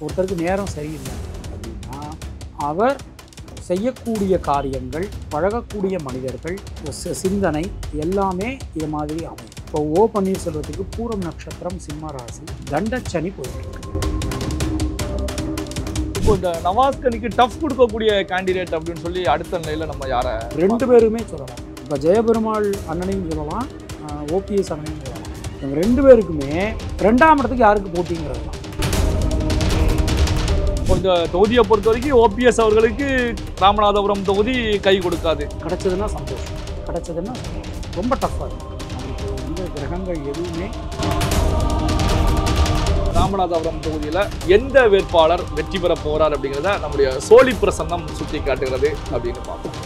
ஒருத்தருக்கு நேரம் சரியில்லை அப்படின்னா அவர் செய்யக்கூடிய காரியங்கள், பழகக்கூடிய மனிதர்கள், சிந்தனை எல்லாமே இது மாதிரி அமையும். இப்போ ஓ பன்னீர்செல்வத்துக்கு பூரம் நட்சத்திரம், சிம்ம ராசி, கண்டச்சனி போயிருக்கு. இப்போ இந்த நவாஸ்கனிக்கு டஃப் கொடுக்கக்கூடிய கேண்டிடேட் அப்படின்னு சொல்லி அடுத்த நிலையில் நம்ம யாரை? ரெண்டு பேருமே சொல்லலாம். இப்போ ஜெயபெருமாள் அண்ணனையும் சொல்லலாம், ஓபிஎஸ் அண்ணனையும் சொல்லலாம். இவங்க ரெண்டு பேருக்குமே 2ஆம் இடத்துக்கு யாருக்கு போட்டிங்கிறது தான். இப்போ இந்த தொகுதியை பொறுத்த வரைக்கும் ஓபிஎஸ் அவர்களுக்கு ராமநாதபுரம் தொகுதி கை கொடுக்காது. கிடைச்சதுன்னா சந்தோஷம், கிடைச்சதுன்னா ரொம்ப டஃப்பாக இருக்கும். அவங்களுக்கு இந்த கிரகங்கள் எதுவுமே. ராமநாதபுரம் தொகுதியில் எந்த வேட்பாளர் வெற்றி பெற போறார் அப்படிங்கிறத நம்முடைய சோழி பிரசன்னம் சுட்டி காட்டுகிறது அப்படின்னு பார்ப்போம்.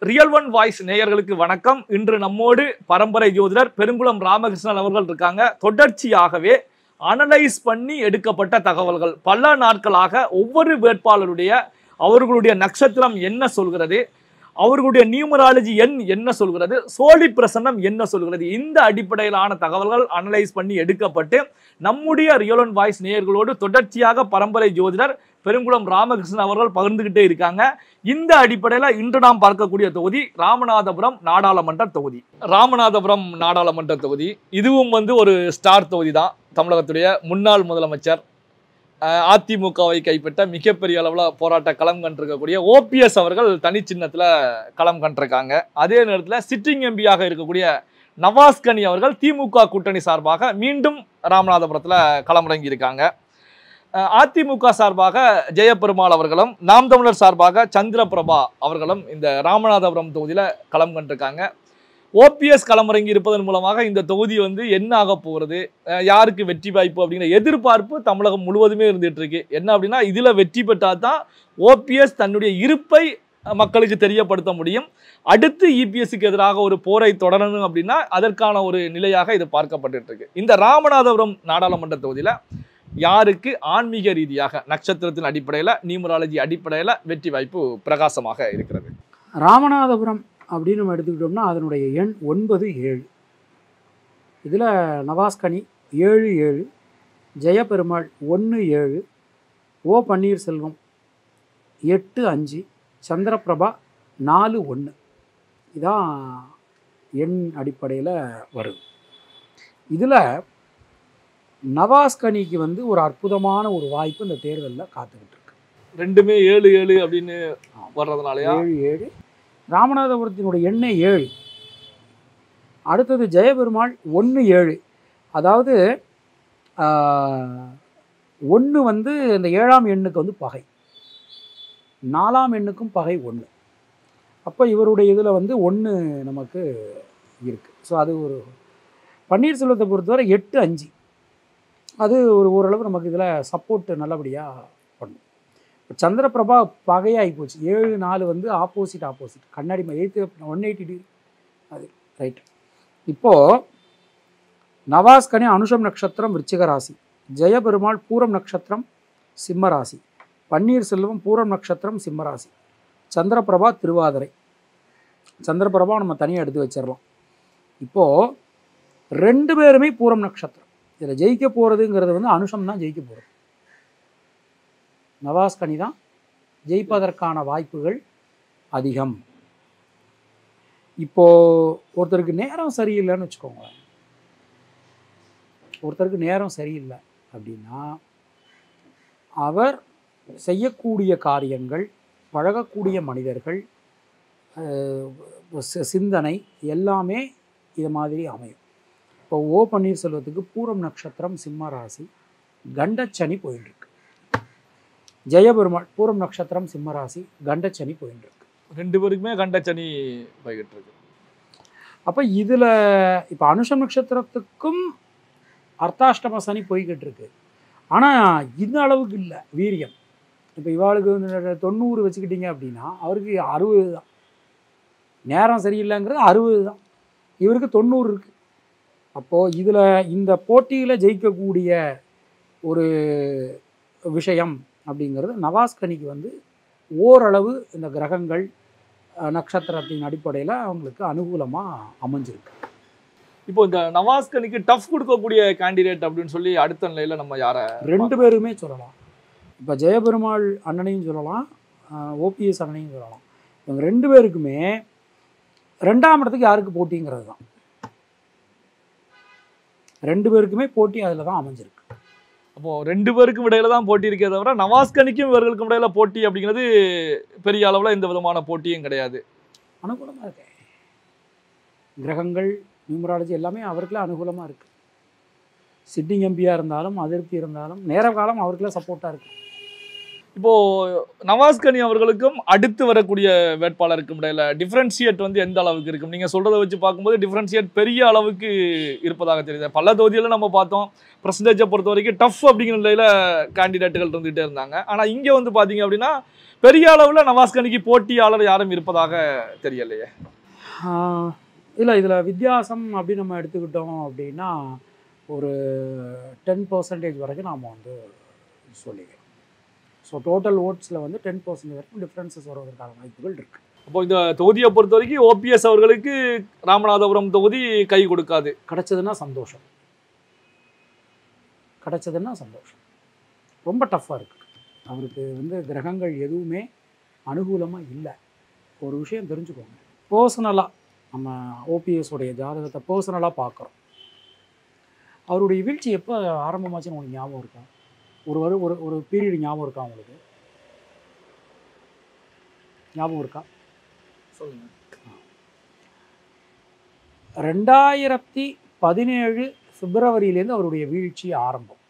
ரியல் ஒன் வாய்ஸ் நேயர்களுக்கு வணக்கம். இன்று நம்மோடு பரம்பரை ஜோதிடர் பெருங்குளம் ராமகிருஷ்ணன் அவர்கள் இருக்காங்க. தொடர்ச்சியாகவே அனலைஸ் பண்ணி எடுக்கப்பட்ட தகவல்கள் பல நாட்களாக ஒவ்வொரு வேட்பாளருடைய அவர்களுடைய நட்சத்திரம் என்ன சொல்கிறது, அவர்களுடைய நியூமராலஜி எண் என்ன சொல்கிறது, சோழி பிரசன்னம் என்ன சொல்கிறது, இந்த அடிப்படையிலான தகவல்கள் அனலைஸ் பண்ணி எடுக்கப்பட்டு நம்முடைய ரியல் ஒன் வாய்ஸ் நேயர்களோடு தொடர்ச்சியாக பரம்பரை ஜோதிடர் பெருங்குளம் ராமகிருஷ்ணன் அவர்கள் பகிர்ந்துகிட்டே இருக்காங்க. இந்த அடிப்படையில் இன்று நாம் பார்க்கக்கூடிய தொகுதி ராமநாதபுரம் நாடாளுமன்ற தொகுதி. ராமநாதபுரம் நாடாளுமன்ற தொகுதி இதுவும் ஒரு ஸ்டார் தொகுதி தான். தமிழகத்துடைய முன்னாள் முதலமைச்சர், அதிமுகவை கைப்பற்ற மிகப்பெரிய அளவில் போராட்ட களம் கண்டிருக்கக்கூடிய ஓபிஎஸ் அவர்கள் தனி சின்னத்தில் களம் கண்டிருக்காங்க. அதே நேரத்தில் சிட்டிங் எம்பியாக இருக்கக்கூடிய நவாஸ்கனி அவர்கள் திமுக கூட்டணி சார்பாக மீண்டும் ராமநாதபுரத்தில் களமிறங்கி இருக்காங்க. அதிமுக சார்பாக ஜெயபெருமாள் அவர்களும், நாம் தமிழர் சார்பாக சந்திரபிரபா அவர்களும் இந்த ராமநாதபுரம் தொகுதியில் களம் கண்டிருக்காங்க. ஓபிஎஸ் களமிறங்கி இருப்பதன் மூலமாக இந்த தொகுதி என்ன ஆக போகிறது, யாருக்கு வெற்றி வாய்ப்பு அப்படிங்கிற எதிர்பார்ப்பு தமிழகம் முழுவதுமே இருந்துட்டு இருக்கு. என்ன அப்படின்னா, இதில் வெற்றி பெற்றால் தான் ஓபிஎஸ் தன்னுடைய இருப்பை மக்களுக்கு தெரியப்படுத்த முடியும். அடுத்து இபிஎஸ்க்கு எதிராக ஒரு போரை தொடரணும் அப்படின்னா அதற்கான ஒரு நிலையாக இது பார்க்கப்பட்டு இருக்கு. இந்த ராமநாதபுரம் நாடாளுமன்ற தொகுதியில் யாருக்கு ஆன்மீக ரீதியாக நட்சத்திரத்தின் அடிப்படையில், நியூமராலஜி அடிப்படையில் வெற்றி வாய்ப்பு பிரகாசமாக இருக்கிறது? ராமநாதபுரம் அப்படின்னு நம்ம எடுத்துக்கிட்டோம்னா அதனுடைய எண் 9-7. இதில் நவாஸ்கனி 7-7, ஜெயபெருமாள் 1-7, ஓ பன்னீர்செல்வம் 8-5, சந்திரபிரபா 4-1. இதான் எண் அடிப்படையில் வருது. இதில் நவாஸ்கனிக்கு ஒரு அற்புதமான ஒரு வாய்ப்பு இந்த தேர்தலில் காத்துக்கிட்டு இருக்கு. ரெண்டுமே 7-7 அப்படின்னு வர்றதுனாலயா? 7-7. ராமநாதபுரத்தினுடைய எண்ணே 7. அடுத்தது ஜெயபெருமாள் 1-7. அதாவது 1 இந்த 7ஆம் எண்ணுக்கு பகை, 4ஆம் எண்ணுக்கும் பகை 1. அப்போ இவருடைய இதில் 1 நமக்கு இருக்குது. ஸோ அது ஒரு பன்னீர்செல்வத்தை பொறுத்தவரை 8-5. அது ஓரளவு நமக்கு இதில் சப்போர்ட் நல்லபடியாக பண்ணும். இப்போ சந்திரபிரபா பகையாகி போச்சு. 7-4 ஆப்போசிட் கண்ணாடி 180 டிகிரி. அது ரைட். இப்போது நவாஸ்கனி அனுஷம் நட்சத்திரம் விருச்சிக ராசி, ஜெயபெருமாள் பூரம் நட்சத்திரம் சிம்ம ராசி, பன்னீர்செல்வம் பூரம் நட்சத்திரம் சிம்ம ராசி, சந்திரபிரபா திருவாதிரை. சந்திரபிரபா நம்ம தனியாக எடுத்து வச்சிடலாம். இப்போது 2 பேருமே பூரம் நட்சத்திரம். இதில் ஜெயிக்க போகிறதுங்கிறது அனுஷம் தான் ஜெயிக்க போகிறது. நவாஸ்கனி தான் ஜெயிப்பதற்கான வாய்ப்புகள் அதிகம். இப்போது ஒருத்தருக்கு நேரம் சரியில்லைன்னு வச்சுக்கோங்களேன். ஒருத்தருக்கு நேரம் சரியில்லை அப்படின்னா அவர் செய்யக்கூடிய காரியங்கள், பழகக்கூடிய மனிதர்கள், சிந்தனை எல்லாமே இது மாதிரி அமையும். இப்போ ஓ பன்னீர்செல்வத்துக்கு பூரம் நட்சத்திரம் சிம்ம ராசி, கண்டச்சனி போயின்னு இருக்கு. ஜெயபெருமாள் பூரம் நட்சத்திரம் சிம்ம ராசி, கண்டச்சனி போயின்னு இருக்கு. 2 பேருக்குமே கண்டச்சனி போய்கிட்டு இருக்கு. அப்போ இதில் இப்போ அனுஷம் நட்சத்திரத்துக்கும் அர்த்தாஷ்டம சனி போய்கிட்டு இருக்கு. ஆனால் இந்த அளவுக்கு இல்லை வீரியம். இப்போ இவாளுக்கு 90 வச்சுக்கிட்டீங்க அப்படின்னா அவருக்கு 60 தான். நேரம் சரியில்லைங்கிறது 60 தான். இவருக்கு 90 இருக்குது. அப்போது இதில் இந்த போட்டியில் ஜெயிக்கக்கூடிய ஒரு விஷயம் அப்படிங்கிறது நவாஸ்கனிக்கு வந்து ஓரளவு இந்த கிரகங்கள் நட்சத்திரத்தின் அடிப்படையில் அவங்களுக்கு அனுகூலமாக அமைஞ்சிருக்கு. இப்போ இந்த நவாஸ்கனிக்கு டஃப் கொடுக்கக்கூடிய கேண்டிடேட் அப்படின்னு சொல்லி அடுத்த நிலையில் நம்ம யாரை? 2 பேருமே சொல்லலாம். இப்போ ஜெயபெருமாள் அண்ணனையும் சொல்லலாம், ஓபிஎஸ் அண்ணனையும் சொல்லலாம். இவங்க 2 பேருக்குமே 2ஆம் இடத்துக்கு யாருக்கு போட்டிங்கிறது தான். 2 பேருக்குமே போட்டி அதில் தான் அமைஞ்சிருக்கு. அப்போ 2 பேருக்கும் இடையில தான் போட்டி இருக்கே தவிர நவாஸ்கனிக்கும் இவர்களுக்கும் இடையில போட்டி அப்படிங்கிறது பெரிய அளவில் எந்த விதமான போட்டியும் கிடையாது. அனுகூலமாக இருக்கு. கிரகங்கள் நியூமராலஜி எல்லாமே அவருக்குள்ள அனுகூலமாக இருக்குது. சிட்டிங் எம்பியாக இருந்தாலும் அதிருப்தி இருந்தாலும் நேர காலம் அவருக்குள்ள சப்போர்ட்டாக இருக்குது. இப்போ நவாஸ்கனி அவர்களுக்கும் அடுத்து வரக்கூடிய வேட்பாளருக்கும் இடையில டிஃபரன்ஷியேட் வந்து எந்த அளவுக்கு இருக்கும்? நீங்க சொல்றதை வச்சு பார்க்கும்போது டிஃபரன்ஷியேட் பெரிய அளவுக்கு இருப்பதாக தெரியுது. பல தொகுதியில் நம்ம பார்த்தோம், பிரசிடென்ட்டை பொறுத்த வரைக்கும் டஃப் அப்படிங்கிற நிலையில கேண்டிடேட்டுகள் இருந்துகிட்டே இருந்தாங்க. ஆனா இங்க வந்து பாத்தீங்க அப்படின்னா பெரிய அளவில் நவாஸ்கனிக்கு போட்டியாளர் யாரும் இருப்பதாக தெரியலையே. இல்லை, இதில் வித்தியாசம் அப்படின்னு நம்ம எடுத்துக்கிட்டோம் அப்படின்னா ஒரு 10% வரைக்கும் நாம் வந்து சொல்லிக்கிறோம். ஸோ டோட்டல் ஓட்ஸில் வந்து 10% வரைக்கும் டிஃப்ரென்சஸ் வருவதற்கான வாய்ப்புகள் இருக்குது. அப்போ இந்த தொகுதியை பொறுத்த வரைக்கும் ஓபிஎஸ் அவர்களுக்கு ராமநாதபுரம் தொகுதி கை கொடுக்காது. கிடைச்சதுன்னா சந்தோஷம். ரொம்ப டஃப்பாக இருக்குது. அவருக்கு வந்து கிரகங்கள் எதுவுமே அனுகூலமாக இல்லை. ஒரு விஷயம் தெரிஞ்சுக்கோங்க, பர்சனலாக நம்ம ஓபிஎஸோடைய ஜாதகத்தை பர்சனலாக பார்க்குறோம். அவருடைய வீழ்ச்சி எப்போ ஆரம்பமாச்சுன்னு உங்களுக்கு ஞாபகம் இருக்கா? ஒரு பீரியட் ஞாபகம் இருக்கா உங்களுக்கு? ஞாபகம் இருக்கா? சொல்லுங்க. 2017 பிப்ரவரியிலேருந்து அவருடைய வீழ்ச்சி ஆரம்பம்.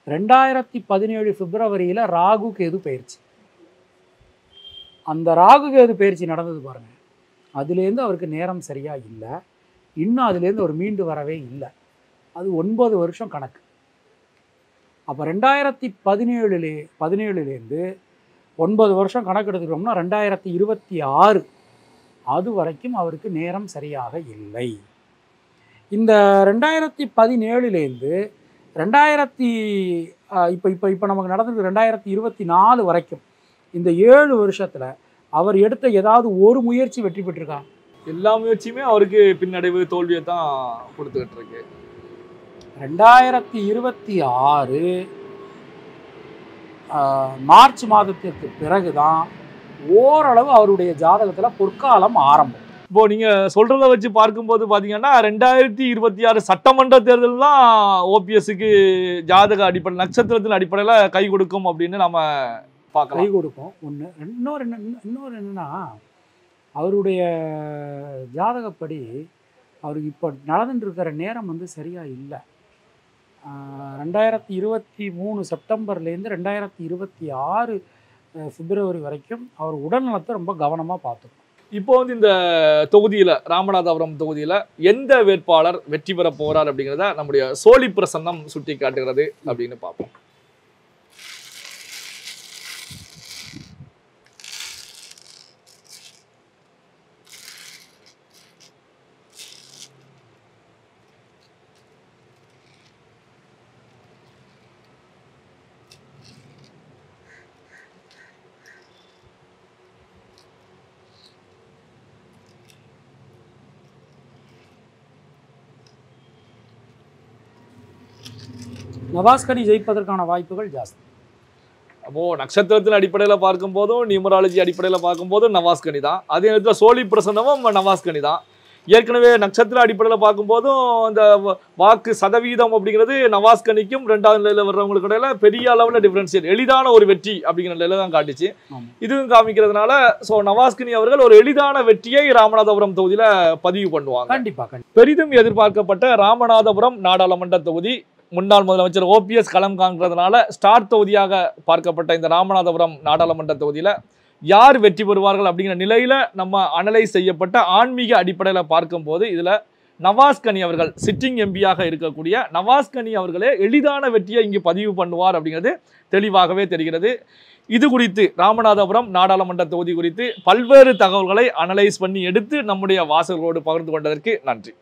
2017 பிப்ரவரியில் ராகு கேது பயிற்சி. அந்த ராகு கேது பயிற்சி நடந்தது பாருங்கள், அதுலேருந்து அவருக்கு நேரம் சரியாக இல்லை. இன்னும் அதுலேருந்து அவர் மீண்டு வரவே இல்லை. அது 9 வருஷம் கணக்கு. அப்போ 2017லேருந்து 9 வருஷம் கணக்கு எடுத்துக்கிட்டோம்னா 2026 அது வரைக்கும் அவருக்கு நேரம் சரியாக இல்லை. இந்த 2017லேருந்து இப்போ நமக்கு நடந்திருக்கு 2024 வரைக்கும் இந்த 7 வருஷத்தில் அவர் எடுத்த ஏதாவது ஒரு முயற்சி வெற்றி பெற்றிருக்கா? எல்லா முயற்சியுமே அவருக்கு பின்னடைவு தோல்வியை தான் கொடுத்துக்கிட்டு இருக்கு. 2026 மார்ச் மாதத்திற்கு பிறகுதான் ஓரளவு அவருடைய ஜாதகத்தில் பொற்காலம் ஆரம்பம். இப்போ நீங்க சொல்றத வச்சு பார்க்கும்போது பாத்தீங்கன்னா 2026 சட்டமன்ற தேர்தல் தான் ஓபிஎஸ்க்கு ஜாதக அடிப்படை நட்சத்திரத்தின் அடிப்படையில கை கொடுக்கும் அப்படின்னு நம்ம பார்க்கலாம். கை கொடுக்கும் ஒன்று. இன்னொரு என்னன்னா அவருடைய ஜாதகப்படி அவருக்கு இப்போ நடந்துட்டு இருக்கிற நேரம் வந்து சரியா இல்லை. 2023 செப்டம்பர்லேருந்து 2026 பிப்ரவரி வரைக்கும் அவர் உடல்நலத்தை ரொம்ப கவனமாக பார்த்துக்கணும். இப்போ வந்து இந்த தொகுதியில் ராமநாதபுரம் தொகுதியில் எந்த வேட்பாளர் வெற்றி பெற போறார் அப்படிங்கிறத நம்முடைய சோழி பிரசன்னம் சுட்டி காட்டுகிறது அப்படின்னு பார்ப்போம். நவாஸ்கனி ஜெயிப்பதற்கான வாய்ப்புகள் ஜாஸ்தி. அப்போ நட்சத்திரத்தின் அடிப்படையில் பார்க்கும் போதும் நியூமராலஜி அடிப்படையில் பார்க்கும் போதும் நவாஸ்கனி தான். அதே நேரத்தில் சோழி பிரசன்னமும் நவாஸ்கனி தான். ஏற்கனவே நட்சத்திர அடிப்படையில் பார்க்கும்போதும் இந்த வாக்கு சதவீதம் அப்படிங்கிறது நவாஸ்கனிக்கும் 2வது நிலையில் வர்றவங்களுக்கு இடையில பெரிய அளவில் டிஃபரன்ஷியேட் எளிதான ஒரு வெற்றி அப்படிங்கிற நிலையில தான் காட்டுச்சு. இதுவும் காமிக்கிறதுனால ஸோ நவாஸ்கனி அவர்கள் ஒரு எளிதான வெற்றியை ராமநாதபுரம் தொகுதியில் பதிவு பண்ணுவாங்க. கண்டிப்பாக. பெரிதும் எதிர்பார்க்கப்பட்ட ராமநாதபுரம் நாடாளுமன்ற தொகுதி முன்னாள் முதலமைச்சர் ஓபிஎஸ் களம் காண்கிறதுனால ஸ்டார் தொகுதியாக பார்க்கப்பட்ட இந்த ராமநாதபுரம் நாடாளுமன்ற தொகுதியில் யார் வெற்றி பெறுவார்கள் அப்படிங்கிற நிலையில் நம்ம அனலைஸ் செய்யப்பட்ட ஆன்மீக அடிப்படையில் பார்க்கும்போது இதில் நவாஸ் கனி அவர்கள் சிட்டிங் எம்பியாக இருக்கக்கூடிய நவாஸ் கனி அவர்களே எளிதான வெற்றியை இங்கு பதிவு பண்ணுவார் அப்படிங்கிறது தெளிவாகவே தெரிகிறது. இது குறித்து ராமநாதபுரம் நாடாளுமன்ற தொகுதி குறித்து பல்வேறு தகவல்களை அனலைஸ் பண்ணி எடுத்து நம்முடைய வாசகர்களோடு பகிர்ந்து கொண்டதற்கு நன்றி.